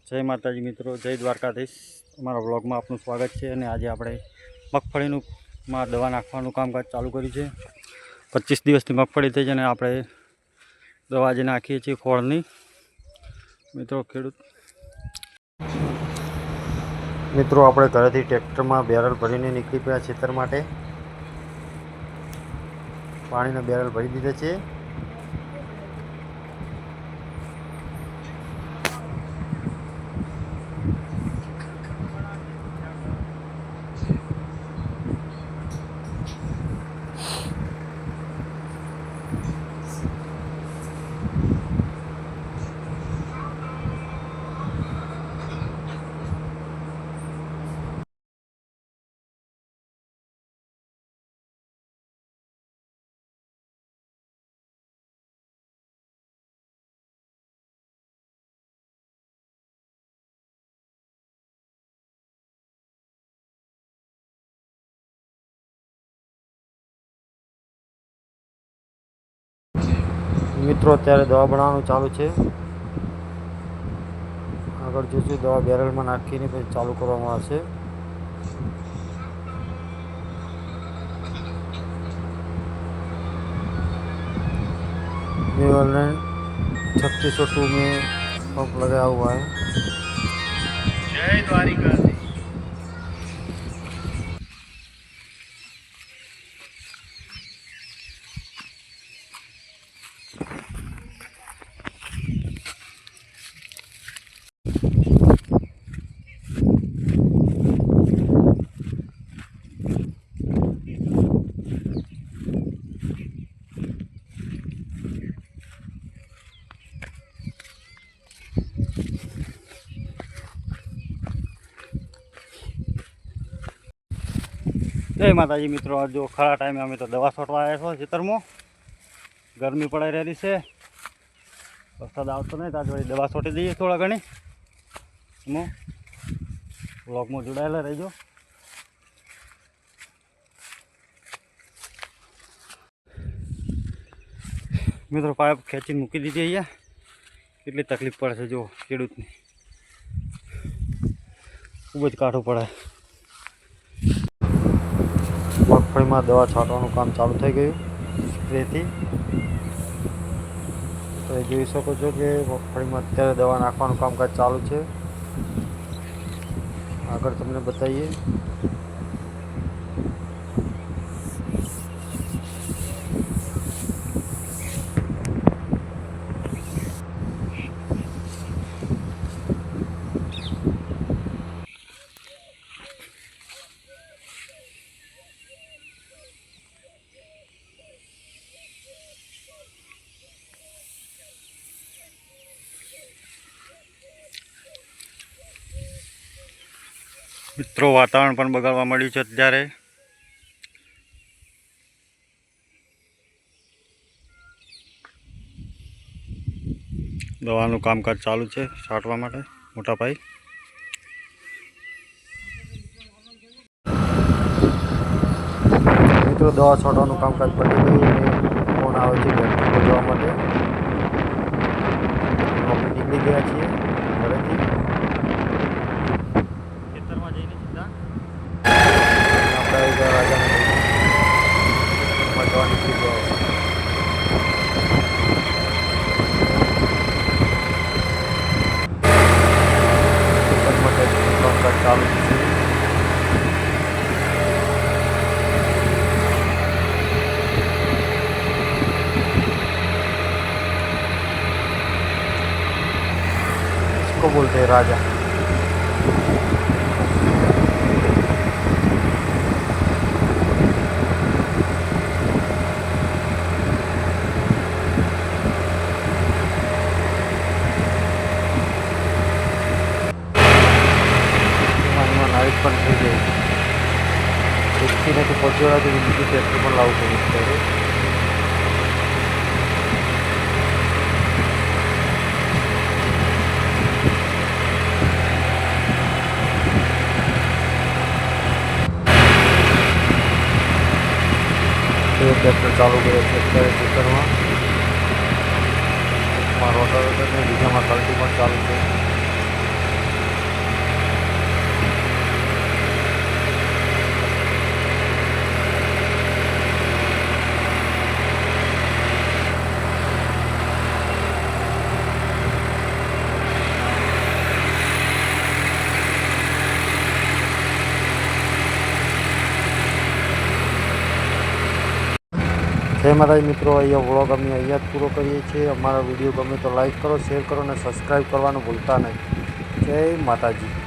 જય માતાજી મિત્રો, જય દ્વારકાધીશ। અમારા વ્લોગમાં આપનું સ્વાગત છે। અને આજે આપણે મગફળીનું દવા નાખવાનું કામકાજ ચાલુ કર્યું છે। 25 દિવસની મગફળી થઈ છે અને આપણે દવા જે નાખીએ છીએ ખોળની। મિત્રો આપણે ઘરેથી ટ્રેક્ટરમાં બેરલ ભરીને નીકળી પડ્યા ખેતર માટે। પાણીના બેરલ ભરી દીધા છે। મિત્રો અત્યારે દવા બનાવવાનું ચાલુ છે। આગળ જોશું દવા બેરલમાં નાખીને પછી ચાલુ કરવામાં આવશે। ये ऑनलाइन 3602 में पंप लगाया हुआ है। जय द्वारिका। जय माताजी मित्रों, आज जो खरा टाइम अमे तो दवा छांटवा आया छो खेतर में। गर्मी पड़ाई रही है, वरसाद आवतो नहीं तो आज वही दवा छांटी दीए थोड़ा घणी। ब्लॉग में जोड़ायेला रहीजो। मित्रों पाइप खेची मूकी दीधी अहींया, केटली तकलीफ पड़े छे जो खेडूतने, खूब ज काठुं पड़े। मगफळीमां दवा छांटवानुं काम चालू थई गयुं स्प्रेथी। तो जोई शको छो कि मगफळीमां अत्यारे दवा नाखवानुं कामकाज चालू छे। आगळ तमने बताईए। मित्रों वातावरण पण बगाड़वा मळ्युं छे अत्यारे। दवानुं कामकाज चालू छे छांटवा माटे मोटा पाई। मित्रों दवा छांटवानुं कामकाज पती गयुं। फोन आवे छे घर खोलवा माटे। આપણે નીકળી ગયા છીએ ઘરેથી। ખેતરમાં જઈને સીધા આપણે આવી ગયા રાજાને મજવા નીકળી ગયા છે। કામકાજ ચાલુ છે। इसको बोलते हैं राजा। नाइट पण થઈ ગઈ। એકથી નથી પહોંચ્યો તો બીજી ટ્રેક્ટર પણ લાવવું પડ્યું છે। ट्रेक्टर चालू करे અત્યારે ખેતરમાં। रोटावेटर ने बीजा में कल्टी पण चालू है। જય માતાજી મિત્રો, અહીંયા વ્લોગ અમે અહીંયા જ પૂરો કરીએ છીએ. અમારો વિડીયો ગમે તો લાઈક કરો, શેર કરો અને સબસ્ક્રાઈબ કરવાનું ભૂલતા નહીં. જય માતાજી.